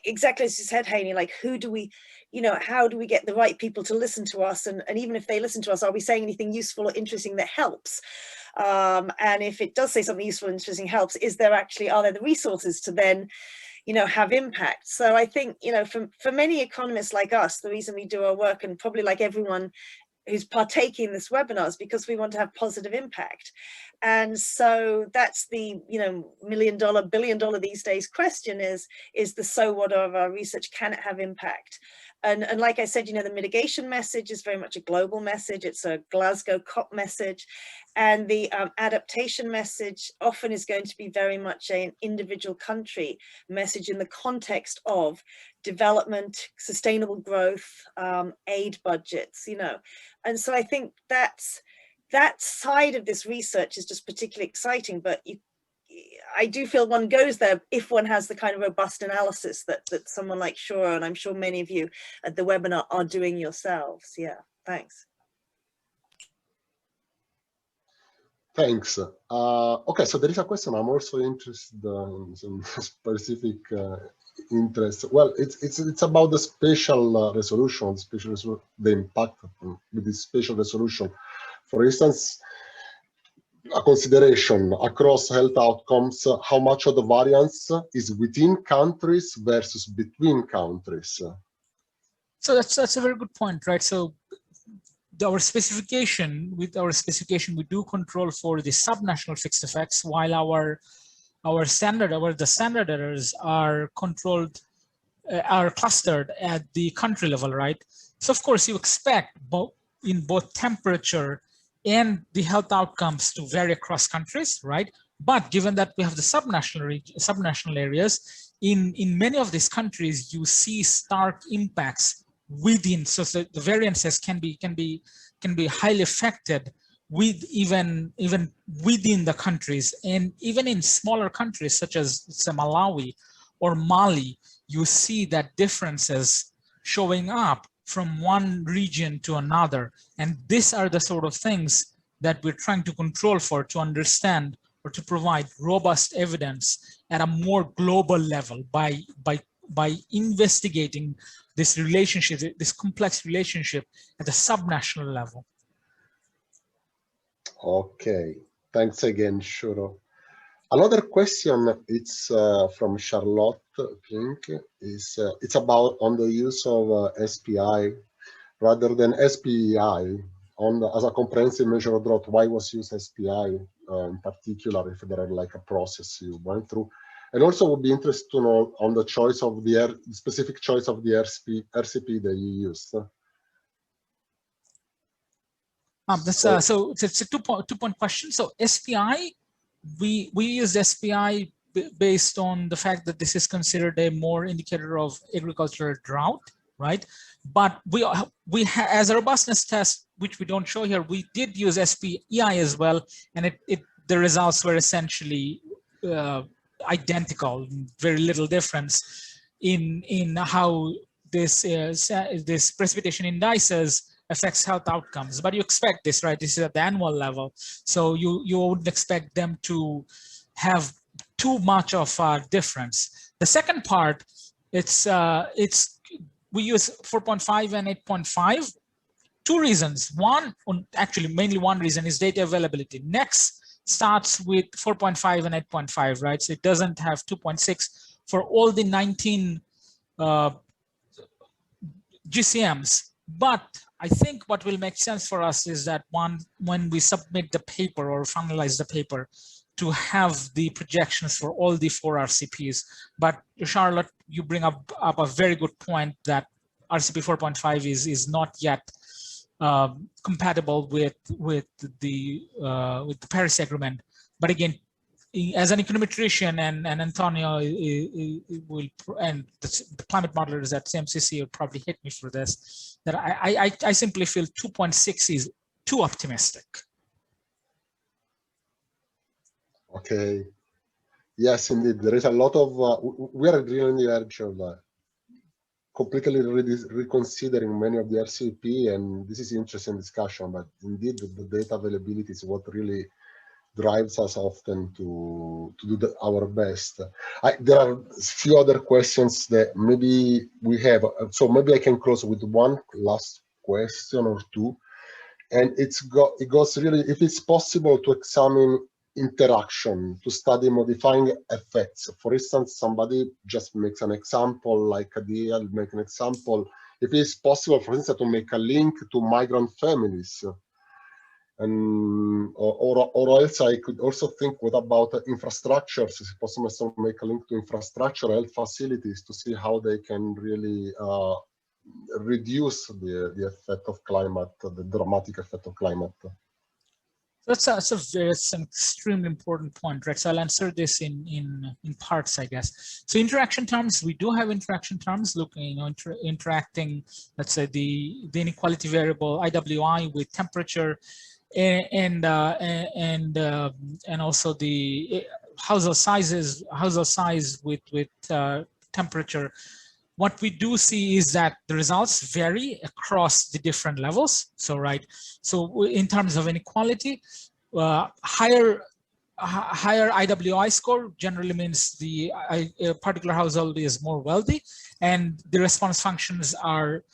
exactly as you said, Haney, like who do we, you know, how do we get the right people to listen to us? And even if they listen to us, are we saying anything useful or interesting that helps? And if it does say something useful and interesting helps, are there the resources to then, you know, have impact? So I think, you know, for many economists like us, the reason we do our work, and probably like everyone who's partaking in this webinar, is because we want to have positive impact. And so that's the, you know, $1 million, $1 billion these days question is the so what of our research? Can it have impact? And like I said, you know, the mitigation message is very much a global message. It's a Glasgow COP message. And the adaptation message often is going to be very much an individual country message in the context of development, sustainable growth, aid budgets, you know. And so I think that side of this research is just particularly exciting, but I do feel one goes there if one has the kind of robust analysis that someone like Shouro, and I'm sure many of you at the webinar, are doing yourselves. Yeah, thanks. Thanks. Okay, so there is a question. I'm also interested in some specific interest. Well, it's about the spatial resolution, the impact with the spatial resolution. For instance, a consideration across health outcomes, how much of the variance is within countries versus between countries? So that's a very good point, right? So with our specification, we do control for the subnational fixed effects, while the standard errors are controlled, are clustered at the country level, right? So of course you expect in both temperature and the health outcomes to vary across countries, right? But given that we have the subnational areas, in many of these countries, you see stark impacts within, so the variances can be highly affected with even within the countries, and even in smaller countries such as Malawi or Mali, you see that differences showing up from one region to another. And these are the sort of things that we're trying to control for, to understand or to provide robust evidence at a more global level by investigating this relationship, this complex relationship at the subnational level. Okay, thanks again, Shouro. Another question, it's from Charlotte Pink, it's about on the use of SPI rather than SPEI as a comprehensive measure of drought. Why was used SPI in particular, if there are like a process you went through? And also would be interested to know on the choice of the specific choice of the RCP that you used. So it's a two-point question. So SPI, we used SPI based on the fact that this is considered a more indicator of agricultural drought, right? But we as a robustness test, which we don't show here, we did use SPEI as well, and the results were essentially identical, very little difference in how this precipitation indices affects health outcomes. But you expect this, right? This is at the annual level, so you wouldn't expect them to have too much of a difference. The second part, we use 4.5 and 8.5. Two reasons. One, actually mainly one reason, is data availability. Next starts with 4.5 and 8.5, right? So it doesn't have 2.6 for all the 19 GCMs. But I think what will make sense for us is that when we submit the paper or finalize the paper, to have the projections for all the 4 RCPs. But Charlotte, you bring up a very good point that RCP 4.5 is not yet compatible with the Paris Agreement. But again, as an econometrician, and Antonio will, and the climate modelers at CMCC will probably hit me for this, that I simply feel 2.6 is too optimistic. Okay. Yes, indeed. There is a lot of, we are really on the edge of completely reconsidering many of the RCP, and this is interesting discussion, but indeed the data availability is what really drives us often to do our best. There are a few other questions that maybe we have, so maybe I can close with one last question or two, and it goes really, if it's possible to examine interaction to study modifying effects. For instance, somebody just makes an example, like I'll make an example. If it's possible, for instance, to make a link to migrant families, and or else I could also think, what about infrastructures? Is it possible to make a link to infrastructure, health facilities, to see how they can really reduce the effect of climate, the dramatic effect of climate? That's an extremely important point, right? So I'll answer this in parts, I guess. So interaction terms, we do have interaction terms looking, interacting, let's say the inequality variable IWI with temperature, and also the household size with temperature. What we do see is that the results vary across the different levels. So, right. So in terms of inequality, higher IWI score generally means the particular household is more wealthy, and the response functions are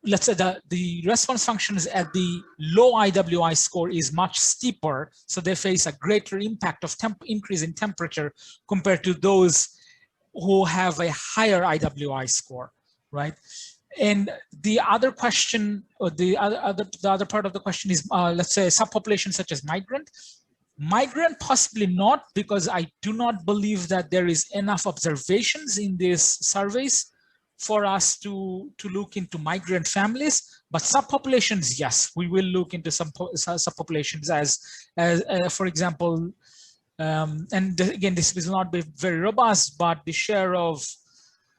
let's say the response functions at the low IWI score is much steeper, so they face a greater impact of increase in temperature compared to those who have a higher IWI score, right? And the other question, or the other part of the question is, let's say, subpopulations such as migrant. Migrant, possibly not, because I do not believe that there is enough observations in these surveys for us to look into migrant families. But subpopulations, yes, we will look into some subpopulations as for example, and again, this will not be very robust, but the share of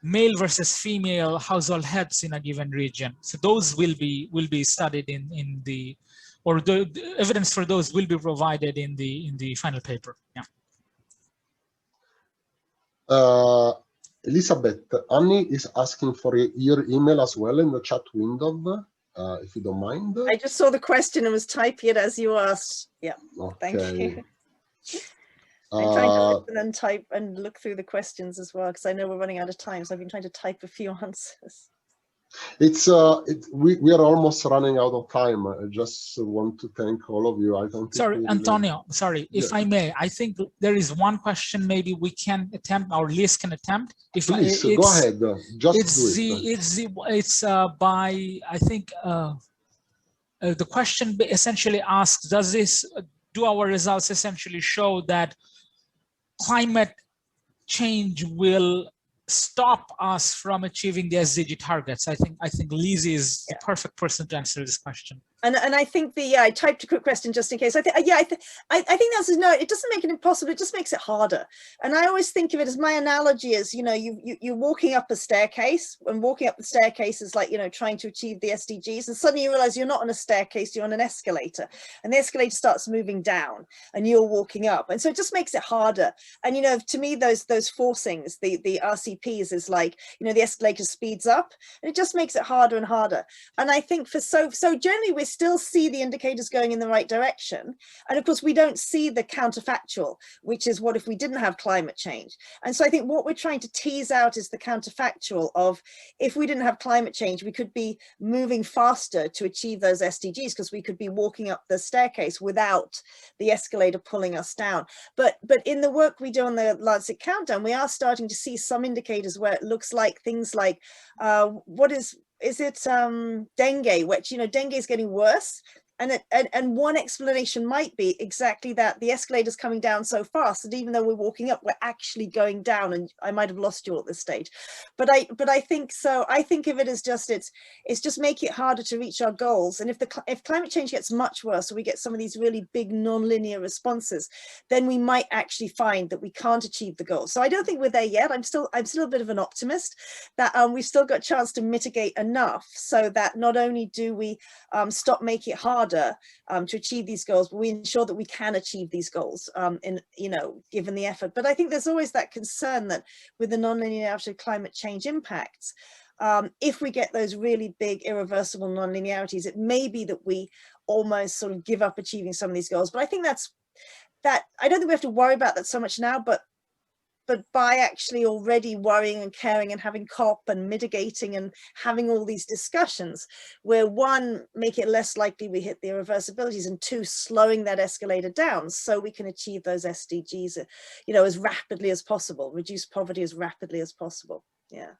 male versus female household heads in a given region. So those will be studied in the, or the evidence for those will be provided in the final paper. Yeah. Elizabeth, Annie is asking for your email as well in the chat window, if you don't mind. I just saw the question and was typing it as you asked. Yeah, thank you. I'm trying to listen and type and look through the questions as well, because I know we're running out of time. So I've been trying to type a few answers. We are almost running out of time. I just want to thank all of you. I don't sorry, Antonio, sorry, if I may, I think there is one question maybe we can attempt, our list can attempt. If Please, go ahead, just do it. It's by, I think, the question essentially asks, do our results essentially show that climate change will stop us from achieving the SDG targets? I think Lizzie is the perfect person to answer this question. And I think I typed a quick question just in case. I think the answer is no. It doesn't make it impossible. It just makes it harder. And I always think of it as, my analogy is, you're walking up a staircase, and walking up the staircase is like, trying to achieve the SDGs, and suddenly you realize you're not on a staircase, you're on an escalator, and the escalator starts moving down, and you're walking up, and so it just makes it harder. And to me, those forcings, the RCPs, is like, the escalator speeds up, and it just makes it harder and harder. And I think so generally we still see the indicators going in the right direction. And of course, we don't see the counterfactual, which is what if we didn't have climate change? And so I think what we're trying to tease out is the counterfactual of, if we didn't have climate change, we could be moving faster to achieve those SDGs, because we could be walking up the staircase without the escalator pulling us down. But in the work we do on the Lancet Countdown, we are starting to see some indicators where it looks like things like, is it dengue, which, dengue is getting worse. And one explanation might be exactly that: the escalator's coming down so fast that even though we're walking up, we're actually going down. And I might have lost you at this stage, but I think so. I think of it as just it's just making it harder to reach our goals. And if climate change gets much worse, or we get some of these really big non-linear responses, then we might actually find that we can't achieve the goals. So I don't think we're there yet. I'm still a bit of an optimist that we've still got a chance to mitigate enough so that not only do we stop making it harder to achieve these goals, but we ensure that we can achieve these goals given the effort. But I think there's always that concern that with the non-linearity of climate change impacts, if we get those really big irreversible non-linearities, it may be that we almost sort of give up achieving some of these goals. But I think I don't think we have to worry about that so much now, but by actually already worrying and caring and having COP and mitigating and having all these discussions, where one, make it less likely we hit the irreversibilities, and two, slowing that escalator down so we can achieve those SDGs, as rapidly as possible, reduce poverty as rapidly as possible. Yeah.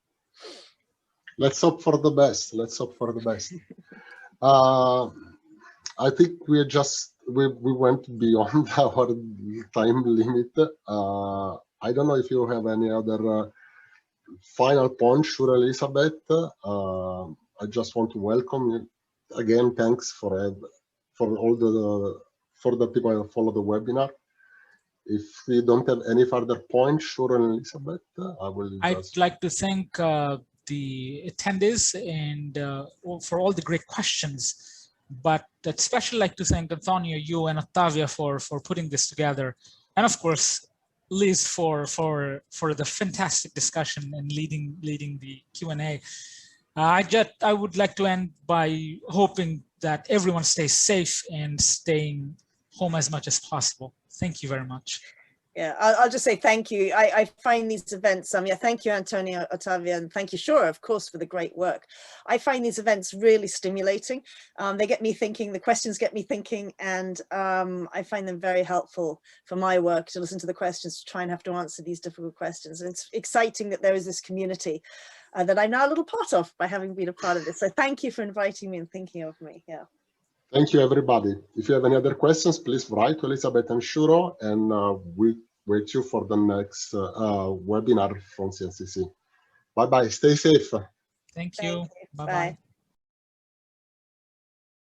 Let's hope for the best. Let's hope for the best. I think we went beyond our time limit. I don't know if you have any other final points, Shouro, Elizabeth. I just want to welcome you again. Thanks for the people who follow the webinar. If we don't have any further points, Shouro and Elizabeth, I'd like to thank the attendees and for all the great questions. But I'd especially like to thank Antonio, you, and Ottavia for putting this together, and of course Liz for the fantastic discussion and leading the Q&A. I would like to end by hoping that everyone stays safe and staying home as much as possible. Thank you very much. Yeah, I'll just say thank you. I find these events, thank you, Antonio, Ottavia, and thank you, Shouro, of course, for the great work. I find these events really stimulating. They get me thinking, the questions get me thinking, and I find them very helpful for my work, to listen to the questions, to try and have to answer these difficult questions. And it's exciting that there is this community that I'm now a little part of by having been a part of this. So thank you for inviting me and thinking of me. Yeah. Thank you, everybody. If you have any other questions, please write to Elizabeth and Shouro, and we wait you for the next webinar from CMCC. Bye-bye. Stay safe. Thank you. Bye-bye. Bye.